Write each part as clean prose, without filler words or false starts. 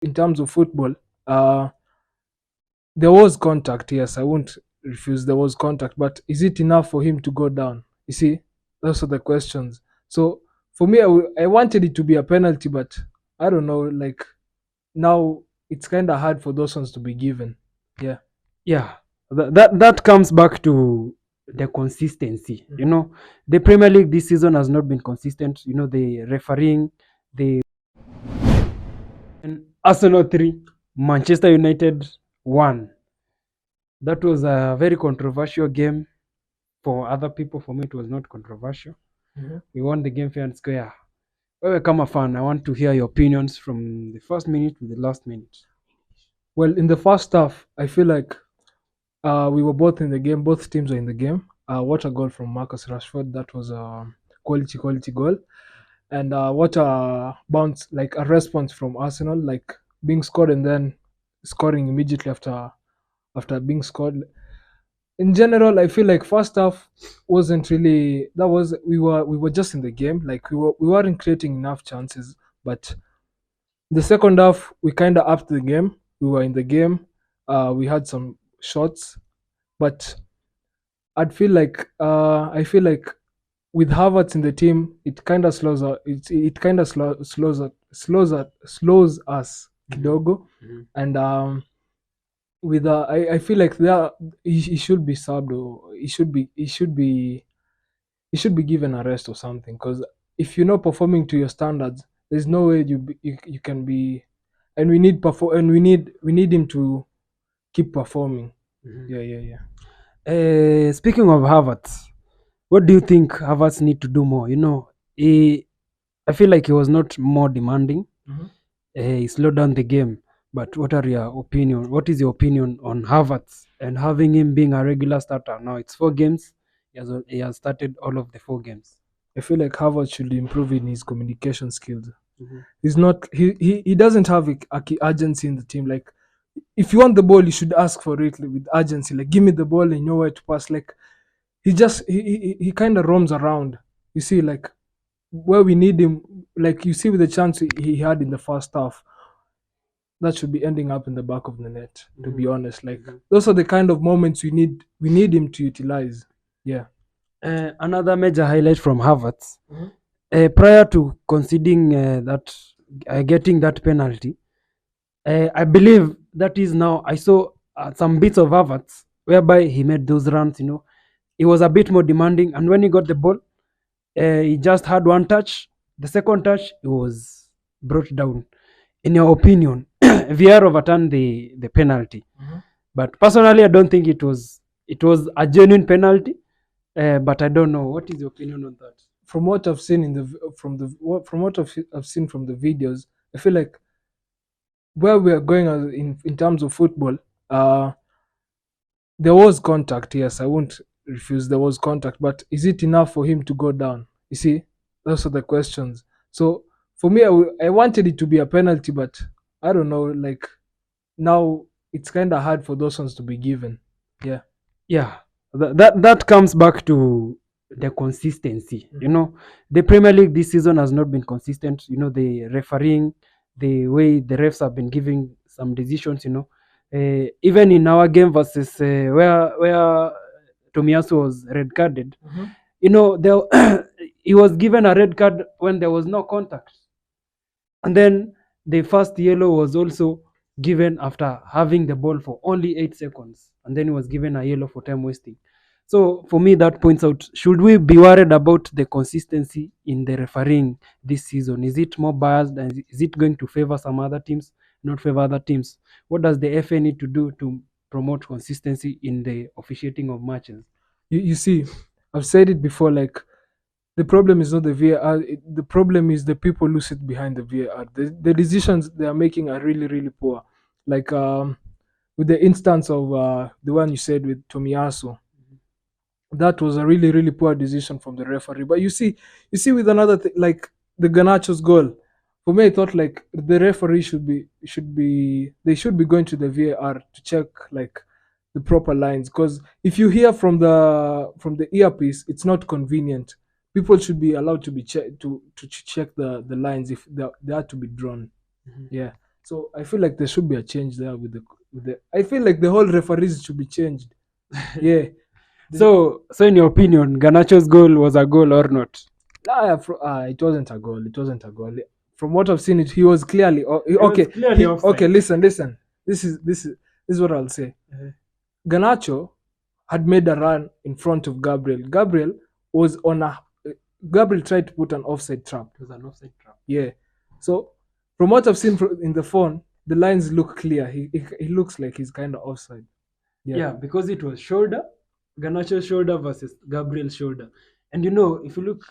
in terms of football, uh, there was contact. Yes, I won't refuse. There was contact, but is it enough for him to go down? You see, those are the questions. So for me, I wanted it to be a penalty, but I don't know. Like now, it's kind of hard for those ones to be given. Yeah. Yeah, that comes back to the consistency. The Premier League this season has not been consistent. The refereeing, the Arsenal 3, Manchester United 1. That was a very controversial game for other people. For me, it was not controversial. We won the game fair and square. Wewe kama fan, I want to hear your opinions from the first minute to the last minute. Well, in the first half, I feel like we were both in the game. Both teams were in the game. What a goal from Marcus Rashford! That was a quality goal. And what a bounce, like a response from Arsenal, like being scored and then scoring immediately after being scored. In general, I feel like first half wasn't really that was we were just in the game, like we weren't creating enough chances. But the second half we kind of upped the game. We were in the game. We had some shots, but I feel like with Havertz in the team, it kind of slows out. It kind of slows us kidogo, and with I feel like there he should be subbed, or he should be given a rest or something. Because if you're not performing to your standards, there's no way you can be. And we need him to keep performing. Yeah. Speaking of Havertz, what do you think Havertz need to do more? I feel like he was not more demanding. He slowed down the game. But what are your opinion? What is your opinion on Havertz and having him being a regular starter? Now it's 4 games. He has started all of the 4 games. I feel like Harvard should improve in his communication skills. He's not he doesn't have urgency in the team. Like if you want the ball, you should ask for it with urgency. Like give me the ball and you know where to pass. Like he kind of roams around. You see, like where we need him, like you see with the chance he had in the first half, that should be ending up in the back of the net. To be honest, like those are the kind of moments we need him to utilize. Yeah. Another major highlight from Havertz, prior to conceding getting that penalty, I believe that is now. I saw some bits of Havertz whereby he made those runs. He was a bit more demanding, and when he got the ball, he just had one touch. The second touch, he was brought down. In your opinion, VR overturned the penalty, but personally, I don't think it was a genuine penalty. But I don't know. What is your opinion on that? From what I've seen from what I've seen from the videos, I feel like where we are going in terms of football, uh, there was contact. Yes, I won't refuse. There was contact, but is it enough for him to go down? You see, those are the questions. So for me, I wanted it to be a penalty, but I don't know. Like now, it's kind of hard for those ones to be given. Yeah. Yeah, that comes back to the consistency. The Premier League this season has not been consistent. The refereeing, the way the refs have been giving some decisions. Even in our game versus where Tomiyasu was red carded. There he was given a red card when there was no contact, and then the first yellow was also given after having the ball for only 8 seconds, and then he was given a yellow for time wasting. So for me, that points out, should we be worried about the consistency in the refereeing this season? Is it more biased, and is it going to favor some other teams, not favor other teams? What does the FA need to do to promote consistency in the officiating of matches? You see, I've said it before. Like the problem is not the VAR. The problem is the people who sit behind the VAR. The decisions they are making are really poor. Like with the instance of the one you said with Tomiyasu, that was a really poor decision from the referee. But you see with another thing, like the Ganacho's goal. For me, I thought like the referee should be going to the VAR to check like the proper lines. Because if you hear from the earpiece, it's not convenient. People should be allowed to be check to check the lines if they are to be drawn. Yeah. So I feel like there should be a change there with the. I feel like the whole referees should be changed. Yeah. So in your opinion, Garnacho's goal was a goal or not? It wasn't a goal. It wasn't a goal. From what I've seen, he was clearly was okay. clearly offside. Okay, listen. This is what I'll say. Garnacho had made a run in front of Gabriel. Gabriel tried to put an offside trap. It was an offside trap. Yeah. So from what I've seen in the phone, the lines look clear. He looks like he's kind of offside. Yeah, because it was shoulder, Garnacho's shoulder versus Gabriel's shoulder. And you know, if you look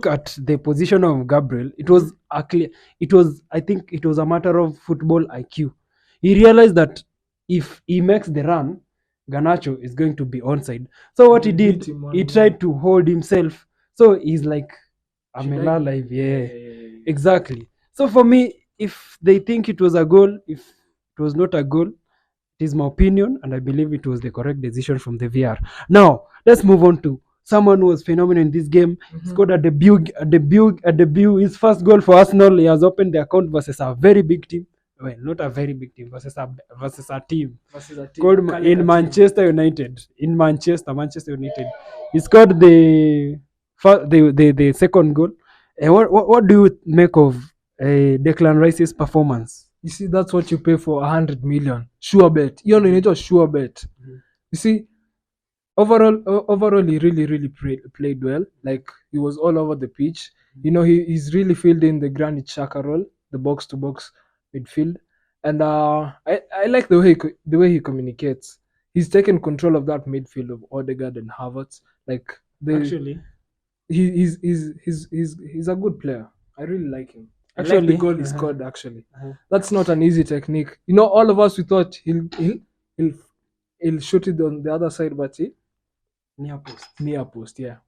at the position of Gabriel, it was a clear. I think it was a matter of football IQ. He realized that if he makes the run, Garnacho is going to be onside. So what he did, he tried to hold himself. So he's like, I'm alive. Yeah, exactly. So for me, if they think it was a goal, if it was not a goal, it is my opinion, and I believe it was the correct decision from the VR. Now let's move on to someone who was phenomenal in this game. Scored a debut. His first goal for Arsenal. He has opened the account versus a very big team. Well, not a very big team, versus a team called in Manchester United. In Manchester United. He scored the second goal. What do you make of Declan Rice's performance? You see, that's what you pay for 100 million. Sure bet. You know, it's sure bet. You see, overall, he really played well. Like, he was all over the pitch. You know, he's really filled in the Granit Xhaka role, the box to box midfield. And I like the way he communicates. He's taken control of that midfield of Odegaard and Havertz. Like, Actually, he's a good player. I really like him. I like the goal he scored. Actually, that's not an easy technique. You know, all of us we thought he'll shoot it on the other side, but near post. Yeah.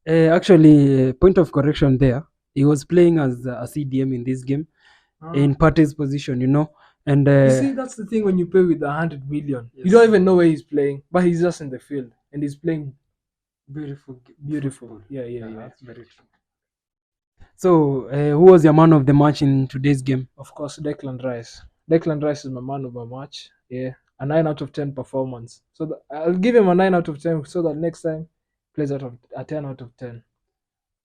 Actually, point of correction there. He was playing as a CDM in this game, in Partey's position. You know, and You see, that's the thing when you pay with 100 million. You don't even know where he's playing, but he's just in the field and he's playing beautiful. Yeah. That's very true. So, who was your man of the match in today's game? Of course, Declan Rice. Declan Rice is my man of the match. Yeah, a 9 out of 10 performance. So I'll give him a 9 out of 10 so that next time plays out of a 10 out of 10.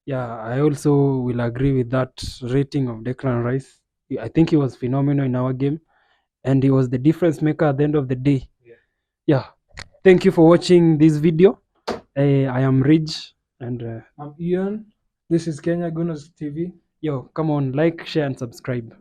Yeah, I also will agree with that rating of Declan Rice. I think he was phenomenal in our game, and he was the difference maker at the end of the day. Yeah. Thank you for watching this video. I am Ridge, and I'm Ian. This is Kenya Gunners TV. Yo, come on, like, share, and subscribe.